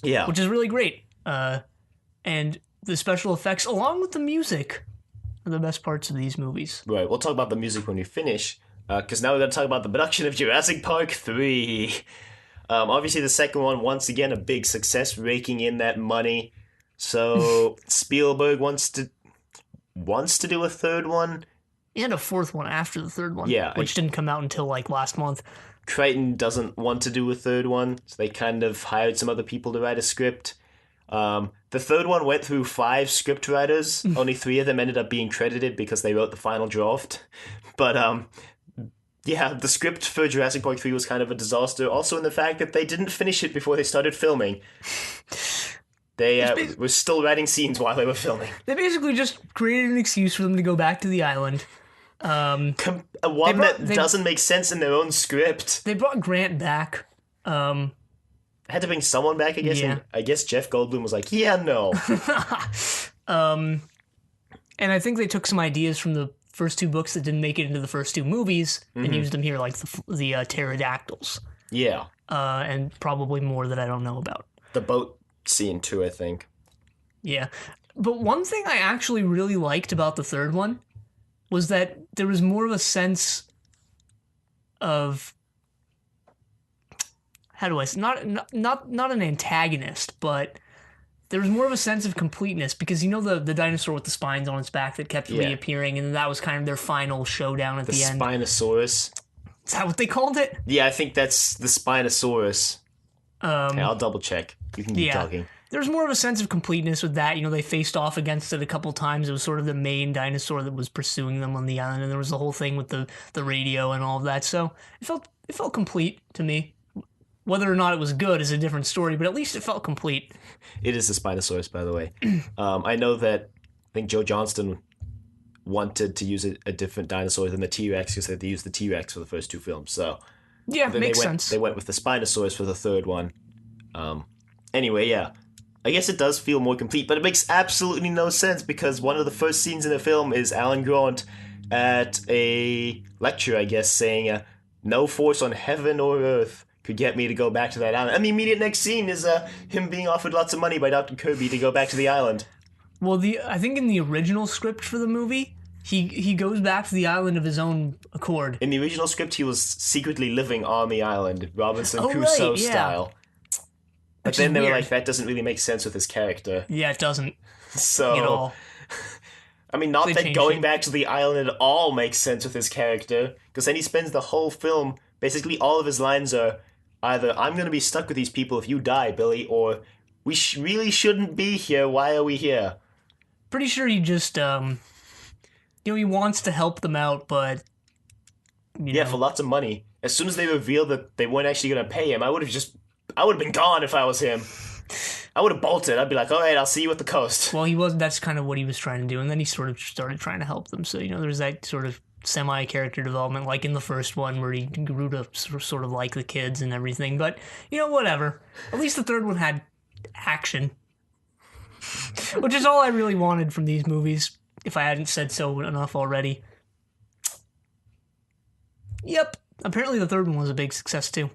Yeah. Which is really great. And the special effects, along with the music, are the best parts of these movies. Right, we'll talk about the music when we finish, because now we're going to talk about the production of Jurassic Park 3. Obviously, the second one, once again, a big success, raking in that money. So, Spielberg wants to do a third one. And a fourth one after the third one, yeah, which didn't come out until, like, last month. Crichton doesn't want to do a third one, so they kind of hired some other people to write a script. The third one went through 5 script writers. Only 3 of them ended up being credited because they wrote the final draft. But, yeah, the script for Jurassic Park 3 was kind of a disaster. Also in the fact that they didn't finish it before they started filming. They were still writing scenes while they were filming. They basically just created an excuse for them to go back to the island. That doesn't make sense in their own script. They brought Grant back. Had to bring someone back, I guess. Yeah. And I guess Jeff Goldblum was like, yeah, no. And I think they took some ideas from the first 2 books that didn't make it into the first 2 movies and used them here, like the pterodactyls. Yeah. And probably more that I don't know about. The boat scene, too, I think. Yeah. But one thing I actually really liked about the third one was that there was more of a sense of... How do I say? Not an antagonist, but there was more of a sense of completeness because the dinosaur with the spines on its back that kept reappearing, and that was kind of their final showdown at the end. The Spinosaurus. Is that what they called it? Yeah, I think that's the Spinosaurus. Okay, I'll double check. You can keep talking. There was more of a sense of completeness with that. They faced off against it a couple times. It was sort of the main dinosaur that was pursuing them on the island, and there was the whole thing with the radio and all of that. So it felt complete to me. Whether or not it was good is a different story, but at least it felt complete. It is the Spinosaurus, by the way. I know that I think Joe Johnston wanted to use a different dinosaur than the T-Rex because they used the T-Rex for the first 2 films. So yeah, makes sense. They went with the Spinosaurus for the third one. Anyway, yeah. I guess it does feel more complete, but it makes absolutely no sense because one of the first scenes in the film is Alan Grant at a lecture, I guess, saying, no force on heaven or earth could get me to go back to that island. And the immediate next scene is him being offered lots of money by Dr. Kirby to go back to the island. Well, I think in the original script for the movie, he goes back to the island of his own accord. In the original script, he was secretly living on the island, Robinson Crusoe style. But then they were like, that doesn't really make sense with his character. Yeah, it doesn't. So, at all. I mean, not that going back to the island at all makes sense with his character, because then he spends the whole film, basically all of his lines are either, I'm going to be stuck with these people if you die, Billy, or we really shouldn't be here, why are we here? Pretty sure he just, he wants to help them out, but... for lots of money. As soon as they revealed that they weren't actually going to pay him, I would have been gone if I was him. I would have bolted. I'd be like, all right, I'll see you at the coast. Well, that's kind of what he was trying to do, and then he sort of started trying to help them. So, there's that sort of semi-character development, like in the first one, where he grew to sort of like the kids and everything. But, whatever. At least the third one had action. Which is all I really wanted from these movies, if I hadn't said so enough already. Yep. Apparently the third one was a big success, too.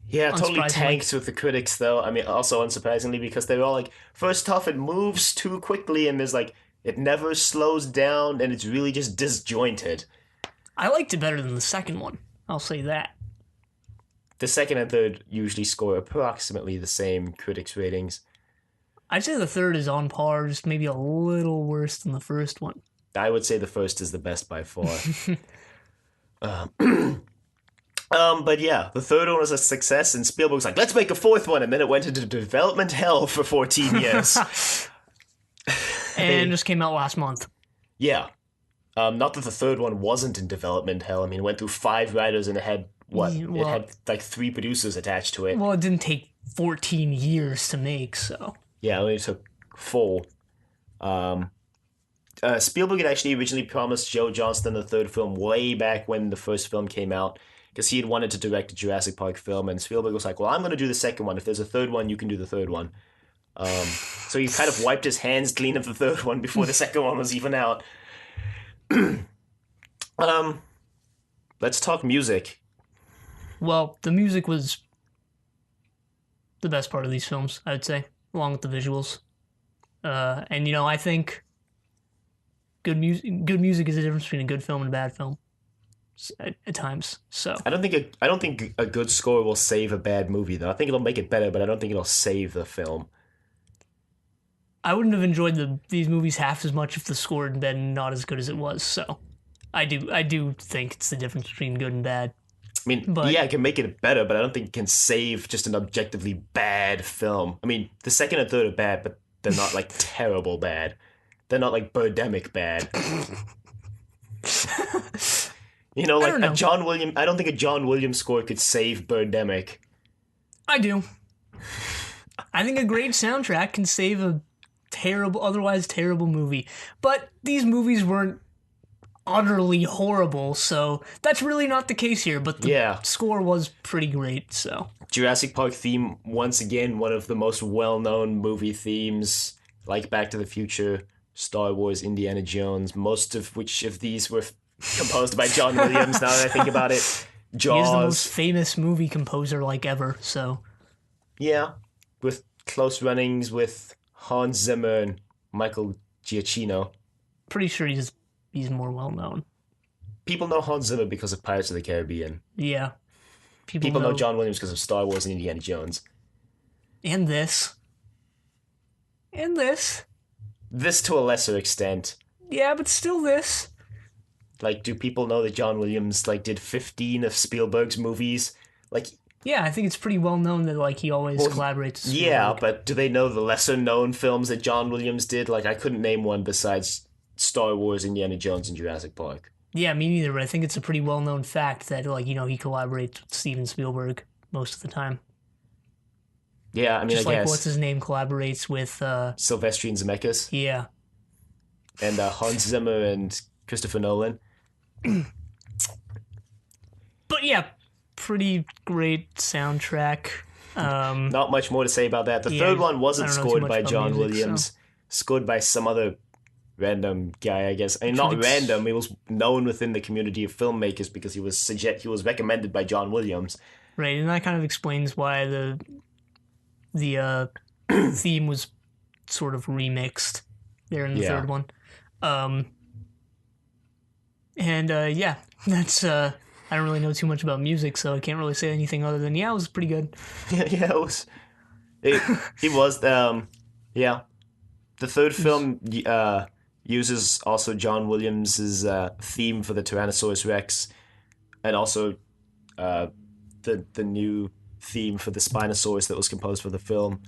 Yeah, totally tanked with the critics, though. I mean, also unsurprisingly, because they were all like, first off, it moves too quickly, and there's like, it never slows down, and it's really just disjointed. I liked it better than the second one. I'll say that. the second and third usually score approximately the same critics' ratings. I'd say the third is on par, just maybe a little worse than the first one. I would say the first is the best by far. But yeah, the third one was a success, and Spielberg's like, let's make a fourth one, and then it went into development hell for 14 years. And just came out last month. Yeah. Not that the third one wasn't in development hell. I mean, it went through 5 writers and it had, it had like 3 producers attached to it. Well, it didn't take 14 years to make, so. Yeah, it only took 4. Spielberg had actually originally promised Joe Johnston the third film way back when the first film came out, because he had wanted to direct a Jurassic Park film, and Spielberg was like, well, I'm going to do the second one. If there's a third one, you can do the third one. So he kind of wiped his hands clean of the third one before the second one was even out. Let's talk music. Well, the music was the best part of these films, I would say, along with the visuals. And I think good music is the difference between a good film and a bad film at times. So I don't think a good score will save a bad movie, though. I think it'll make it better, but I don't think it'll save the film. I wouldn't have enjoyed these movies half as much if the score had been not as good as it was. So I do think it's the difference between good and bad. I mean, yeah, it can make it better, but I don't think it can save just an objectively bad film. I mean, the second and third are bad, but they're not like terrible bad. They're not like Birdemic bad. A John Williams. I don't think a John Williams score could save Birdemic. I do. I think a great soundtrack can save a otherwise terrible movie. But these movies weren't utterly horrible, so that's really not the case here. But the score was pretty great, so. Jurassic Park theme, once again, one of the most well-known movie themes, like Back to the Future, Star Wars, Indiana Jones, most of which of these were composed by John Williams, now that I think about it. Jaws. He is the most famous movie composer so. Yeah, with close runnings with Hans Zimmer and Michael Giacchino. Pretty sure he's more well-known. People know Hans Zimmer because of Pirates of the Caribbean. Yeah. People know John Williams because of Star Wars and Indiana Jones. And this. And this. This to a lesser extent. Yeah, but still this. Like, do people know that John Williams, did 15 of Spielberg's movies? Yeah, I think it's pretty well known that, he always collaborates with Spielberg. Yeah, but do they know the lesser-known films that John Williams did? I couldn't name one besides Star Wars, Indiana Jones, and Jurassic Park. Yeah, me neither, but I think it's a pretty well-known fact that, he collaborates with Steven Spielberg most of the time. Yeah, I mean, I guess. What's his name collaborates with... Sylvester Zemeckis. Yeah. And Hans Zimmer and Christopher Nolan. But yeah, pretty great soundtrack. Not much more to say about that. The third one wasn't scored by John Williams. Scored by some other random guy, I guess. I mean, not random. He was known within the community of filmmakers because he was recommended by John Williams. Right, and that kind of explains why the theme was sort of remixed there in the third one. Yeah, that's I don't really know too much about music, so I can't really say anything other than it was pretty good. Yeah, it was. It was. Yeah, the third film uses also John Williams's theme for the Tyrannosaurus Rex, and also the new theme for the Spinosaurus that was composed for the film.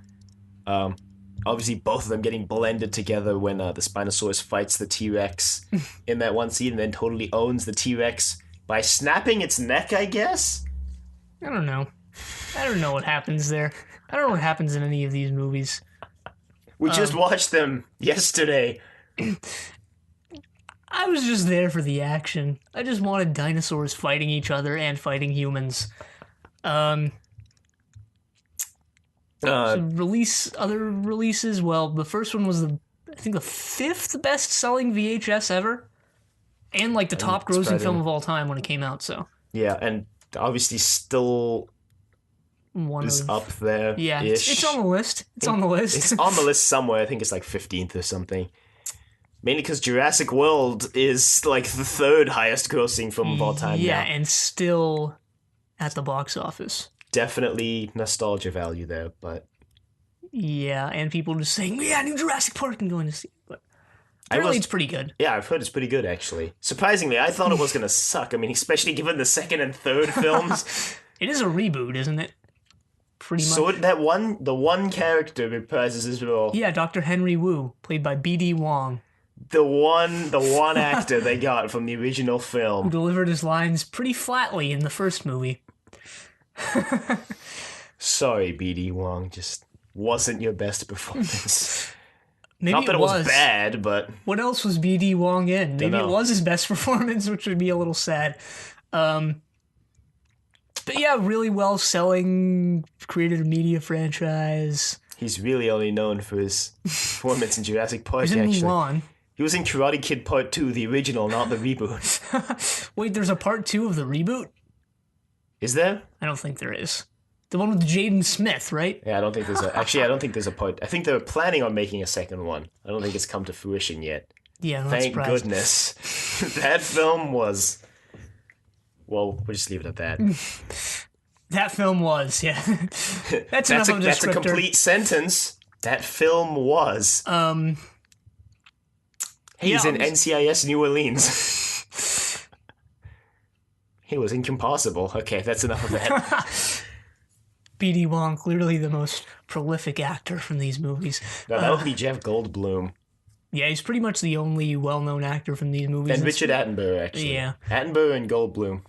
Obviously, both of them getting blended together when the Spinosaurus fights the T-Rex in that one scene and then totally owns the T-Rex by snapping its neck, I guess? I don't know. I don't know what happens there. I don't know what happens in any of these movies. We just watched them yesterday. I was just there for the action. I just wanted dinosaurs fighting each other and fighting humans. Other releases, well, the first one was I think the 5th best-selling VHS ever, and the top grossing film of all time when it came out. So yeah, and obviously still up there. Yeah, it's on the list. It's on the list. It's on the list somewhere. I think it's 15th or something. Mainly because Jurassic World is the 3rd highest grossing film of all time. Yeah, now. And still at the box office. definitely nostalgia value there, but Yeah, and people just saying, yeah, new Jurassic Park and going to see it. But apparently it's pretty good. Yeah, I've heard it's pretty good, actually. Surprisingly, I thought it was going to suck. I mean, especially given the second and third films. It is a reboot, isn't it? Pretty much. So the one character reprises his role. Yeah, Dr. Henry Wu, played by B.D. Wong. The one actor they got from the original Who film. delivered his lines pretty flatly in the first movie. Sorry, B.D. Wong, just wasn't your best performance. Maybe Not that it was bad, but... What else was B.D. Wong in? Maybe it was his best performance, which would be a little sad. But yeah, really well-selling creative media franchise. He's really only known for his performance in Jurassic Park, He's in actually. Mulan. He was in Karate Kid Part 2, the original, not the reboot. Wait, there's a part 2 of the reboot? Is there? I don't think there is. The one with Jaden Smith, right? Yeah, I don't think there's a... Actually, I don't think there's a part... I think they're planning on making a second one. I don't think it's come to fruition yet. Yeah, I'm not Thank surprised. goodness. That film was... Well, we'll just leave it at that. That film was, yeah. That's enough of a descriptor. That's a complete sentence. That film was. He's in NCIS New Orleans. He was incompossible. Okay, that's enough of that. B.D. Wong, clearly the most prolific actor from these movies. No, that would be Jeff Goldblum. Yeah, he's pretty much the only well-known actor from these movies. And Richard Attenborough, actually. Yeah. Attenborough and Goldblum.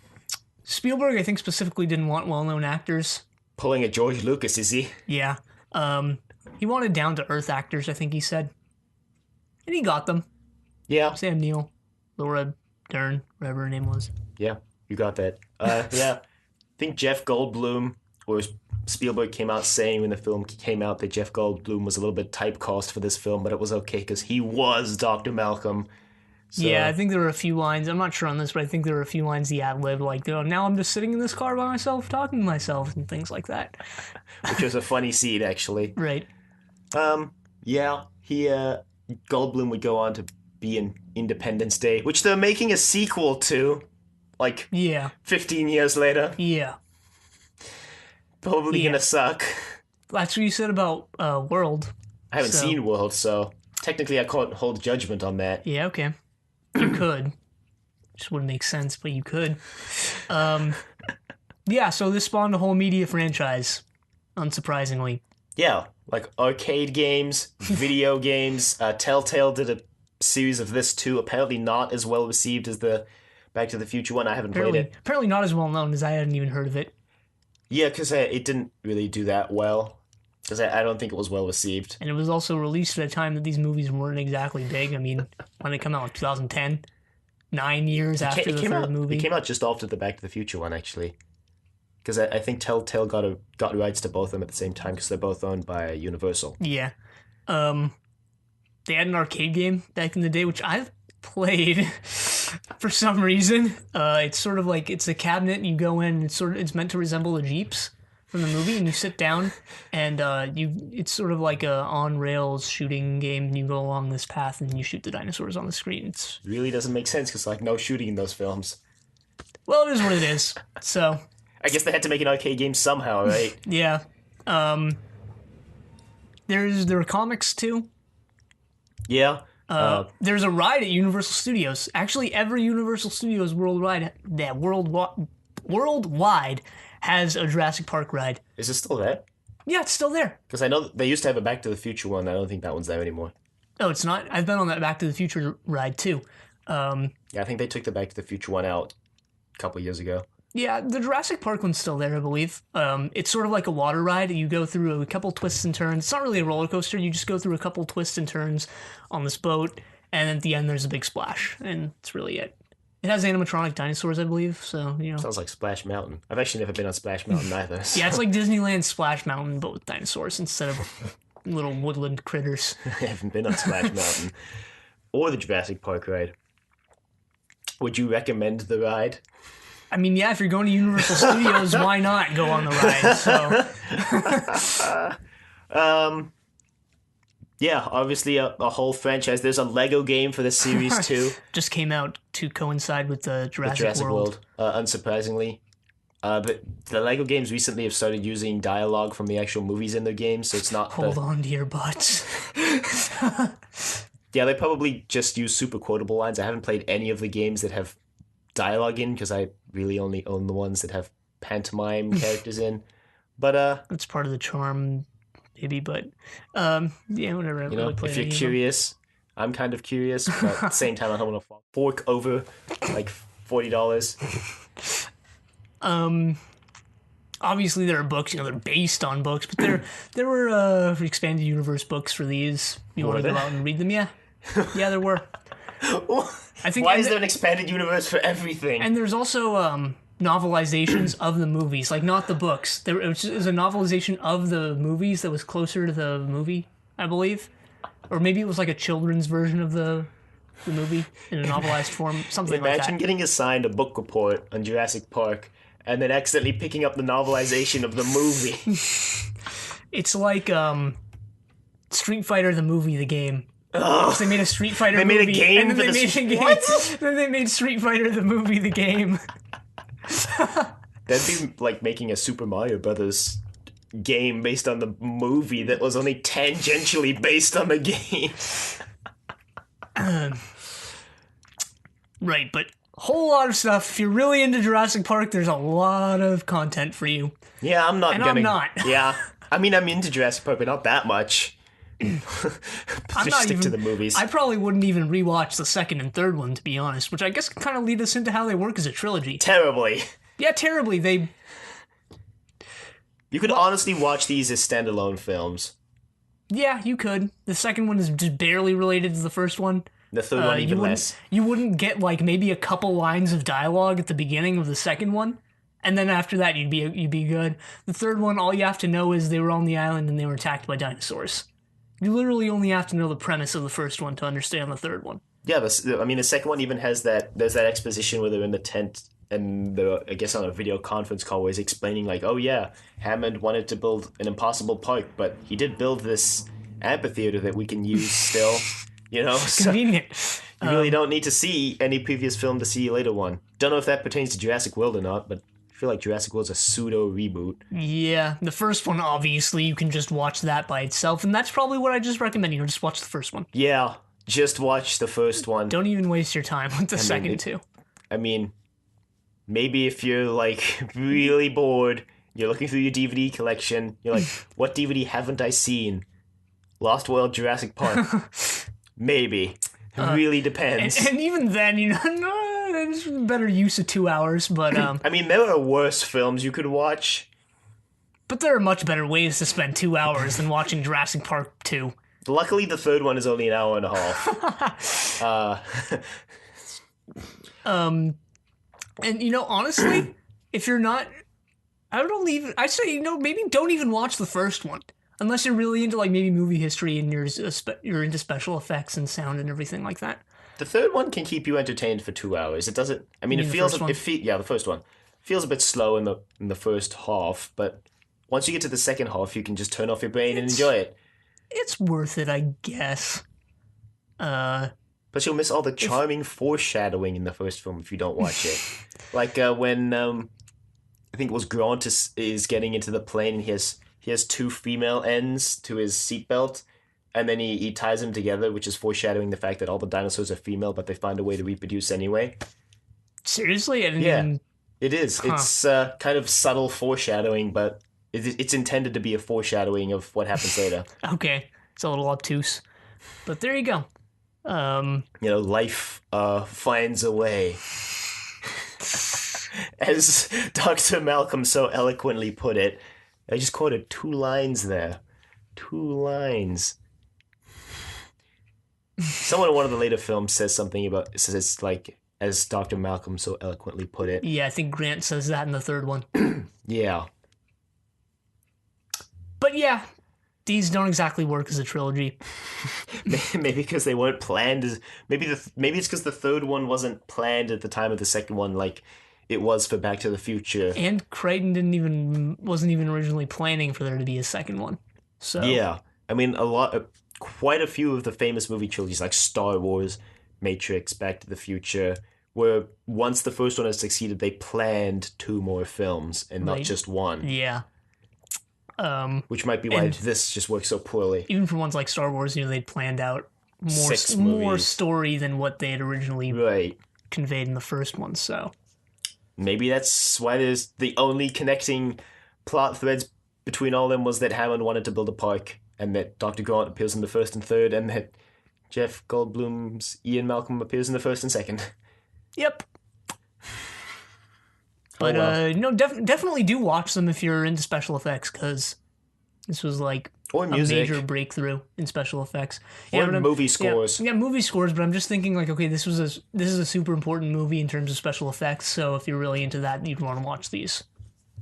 Spielberg, I think, specifically didn't want well-known actors. Pulling a George Lucas, is he? Yeah. He wanted down-to-earth actors, I think he said. And he got them. Yeah. Sam Neill, Laura Dern, whatever her name was. Yeah, you got that. Yeah. I think Jeff Goldblum, or Spielberg came out saying when the film came out that Jeff Goldblum was a little bit typecast for this film, but it was okay because he was Dr. Malcolm. So, yeah, I think there were a few lines. I'm not sure on this, but I think there were a few lines he ad-libbed, like, oh, now I'm just sitting in this car by myself, talking to myself, and things like that. Which was a funny scene, actually. Right. Yeah, Goldblum would go on to be in Independence Day, which they're making a sequel to, like, 15 years later. Yeah. Probably gonna suck. That's what you said about World. I haven't seen World, so technically I can't hold judgment on that. Yeah, okay. You could. Just wouldn't make sense, but you could. Yeah, so this spawned a whole media franchise, unsurprisingly. Yeah, like arcade games, video games. Telltale did a series of this too. Apparently not as well received as the Back to the Future one. I haven't played it. Apparently not as well known as I hadn't even heard of it. Yeah, because it didn't really do that well. Because I don't think it was well received. And it was also released at a time that these movies weren't exactly big. I mean, when they come out, like 2010, 9 years after the third movie. It came out just after the Back to the Future one, actually. Because I think Telltale got rights to both of them at the same time because they're both owned by Universal. Yeah. They had an arcade game back in the day, which I've played for some reason. It's sort of like, it's a cabinet, and you go in, and it's meant to resemble the Jeeps from the movie, and you sit down, and it's sort of like a on-rails shooting game, and you go along this path, and you shoot the dinosaurs on the screen. It really doesn't make sense, because like no shooting in those films. Well, it is what it is, so... I guess they had to make an arcade game somehow, right? Yeah. There are comics, too. Yeah. There's a ride at Universal Studios. Actually, every Universal Studios worldwide has a Jurassic Park ride. Is it still there? Yeah, it's still there. Because I know they used to have a Back to the Future one. I don't think that one's there anymore. Oh, it's not? I've been on that Back to the Future ride, too. Yeah, I think they took the Back to the Future one out a couple years ago. Yeah, the Jurassic Park one's still there, I believe. It's sort of like a water ride. You go through a couple twists and turns. It's not really a roller coaster. You just go through a couple twists and turns on this boat, and at the end there's a big splash, and that's really it. It has animatronic dinosaurs, I believe, so, you know. Sounds like Splash Mountain. I've actually never been on Splash Mountain either. So. Yeah, it's like Disneyland Splash Mountain, but with dinosaurs instead of little woodland critters. I haven't been on Splash Mountain. Or the Jurassic Park ride. Would you recommend the ride? I mean, yeah, if you're going to Universal Studios, why not go on the ride? So, yeah, obviously a whole franchise. There's a Lego game for this series too. Just came out to coincide with the Jurassic World. Unsurprisingly, But the Lego games recently have started using dialogue from the actual movies in their games, so it's not Hold on to your butts. Yeah, they probably just use super quotable lines. I haven't played any of the games that have dialogue in because I really only own the ones that have pantomime characters in. But That's part of the charm, maybe. But yeah, whatever. I haven't really played if you're any of them. curious, I'm kind of curious, but at the same time, I don't want to fork over like $40. Obviously there are books, they're based on books, but there were expanded universe books for these. You want to go out and read them? Yeah, there were. I think. Why is there an expanded universe for everything? And there's also novelizations of the movies, like not the books. There was a novelization of the movies that was closer to the movie, I believe, or maybe it was like a children's version of the movie in a novelized form, something like that. Imagine getting assigned a book report on Jurassic Park and then accidentally picking up the novelization of the movie. It's like Street Fighter the movie, the game. So they made a Street Fighter movie. They made a game and then for they made a game. What? Then they made Street Fighter the movie, the game. That'd be like making a Super Mario Brothers game based on the movie that was only tangentially based on the game. Right, but whole lot of stuff. If you're really into Jurassic Park, there's a lot of content for you. Yeah, I'm not And gonna. I'm not. Yeah, I mean, I'm into Jurassic Park, but not that much. I'm Just not stick even, to the movies. I probably wouldn't even rewatch the second and third one, to be honest, which I guess can kind of lead us into how they work as a trilogy. Terribly. Yeah, terribly. You could honestly watch these as standalone films. Yeah, you could. The second one is just barely related to the first one. The third one even less. You wouldn't get like maybe a couple lines of dialogue at the beginning of the second one, and then after that you'd be good. The third one, all you have to know is they were on the island and they were attacked by dinosaurs. You literally only have to know the premise of the first one to understand the third one. Yeah, the second one even has that. There's that exposition where they're in the tent and I guess on a video conference call where he's explaining like, oh yeah, Hammond wanted to build an impossible park, but he did build this amphitheater that we can use still. So Convenient. you really don't need to see any previous film to see a later one. Don't know if that pertains to Jurassic World or not, but I feel like Jurassic World's a pseudo reboot. Yeah, the first one, obviously, you can just watch that by itself, and that's probably what I just recommend. Just watch the first one. Yeah, just watch the first one. Don't even waste your time with the second two. I mean, maybe if you're like really bored, you're looking through your DVD collection, you're like, what DVD haven't I seen? Lost World, Jurassic Park. Maybe. It really depends. And even then, it's better use of 2 hours, but I mean, there are worse films you could watch. But there are much better ways to spend 2 hours than watching Jurassic Park 2. Luckily, the third one is only an hour and a half. And honestly, if you're not, I say maybe don't even watch the first one. Unless you're really into like maybe movie history and you're into special effects and sound and everything like that. The third one can keep you entertained for 2 hours. It doesn't. I mean, it feels. Yeah, the first one feels a bit slow in the first half, but once you get to the second half, you can just turn off your brain and enjoy it. It's worth it, I guess. But you'll miss all the charming foreshadowing in the first film if you don't watch it. Like when I think it was Grant is getting into the plane and he has two female ends to his seatbelt, and then he ties them together, which is foreshadowing the fact that all the dinosaurs are female, but they find a way to reproduce anyway. Seriously? It is. Huh. It's kind of subtle foreshadowing, but it's intended to be a foreshadowing of what happens later. Okay. It's a little obtuse. But there you go. Life finds a way. As Dr. Malcolm so eloquently put it, I just quoted 2 lines there. 2 lines. Someone in one of the later films says like, as Dr. Malcolm so eloquently put it. Yeah, I think Grant says that in the third one. Yeah. But yeah, these don't exactly work as a trilogy. Maybe because they weren't planned as... Maybe it's because the third one wasn't planned at the time of the second one, like it was for Back to the Future. And Crichton wasn't even originally planning for there to be a second one. So yeah, I mean, quite a few of the famous movie trilogies like Star Wars, Matrix, Back to the Future where once the first one had succeeded, they planned 2 more films and not Right. just one. Yeah. Which might be why and this just works so poorly. even for ones like Star Wars, they'd planned out more 6 more movies. story than what they had originally Right. conveyed in the first one. So Maybe that's why there's the only connecting plot threads between all of them was that Hammond wanted to build a park, and that Dr. Grant appears in the first and third, and that Jeff Goldblum's Ian Malcolm appears in the first and second. yep. But well. definitely do watch them if you're into special effects, because this was like Or a music. major breakthrough in special effects. Or but movie scores. Yeah, movie scores. But I'm just thinking like, okay, this is a super important movie in terms of special effects. So if you're really into that, you'd want to watch these,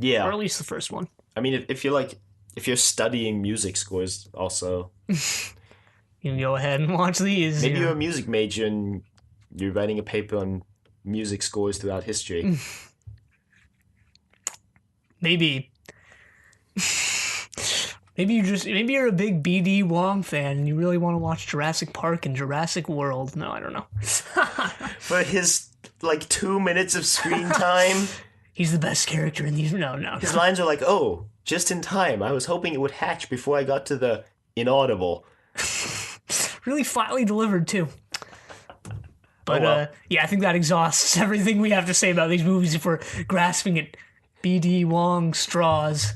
Yeah. or at least the first one. I mean, if you're studying music scores also, You can go ahead and watch these. maybe you're a music major and you're writing a paper on music scores throughout history. Maybe. Maybe you're a big BD Wong fan and you really want to watch Jurassic Park and Jurassic World. No, I don't know. For his 2 minutes of screen time, He's the best character in these. No. his lines are like, "Oh, just in time. I was hoping it would hatch before I got to the inaudible." Really flatly delivered too. But well. yeah, I think that exhausts everything we have to say about these movies if we're grasping at BD Wong straws.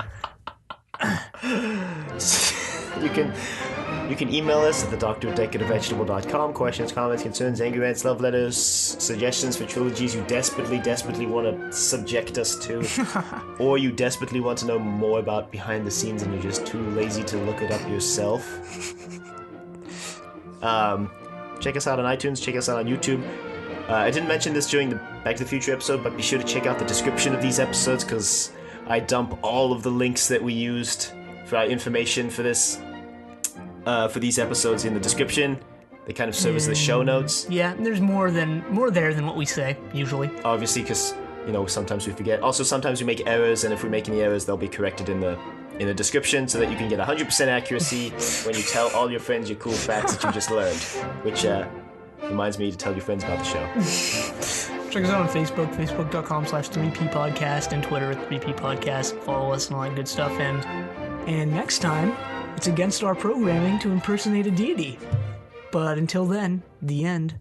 You can email us at thedoctor@decorativevegetable.com. Questions, comments, concerns, angry rants, love letters, suggestions for trilogies you desperately want to subject us to, or you desperately want to know more about behind the scenes and you're just too lazy to look it up yourself. Check us out on iTunes, check us out on YouTube. I didn't mention this during the Back to the Future episode, but be sure to check out the description of these episodes, because I dump all of the links that we used for our information for this, for these episodes in the description. They kind of serve as the show notes. Yeah, there's more there than what we say usually. Obviously, because sometimes we forget. Also, sometimes we make errors, and if we make any errors, they'll be corrected in the description, so that you can get 100% accuracy when you tell all your friends your cool facts that you just learned. Which reminds me to tell your friends about the show. Check us out on Facebook, facebook.com/3ppodcast, and Twitter at 3ppodcast. Follow us and all that good stuff. And next time, it's against our programming to impersonate a deity. But until then, the end.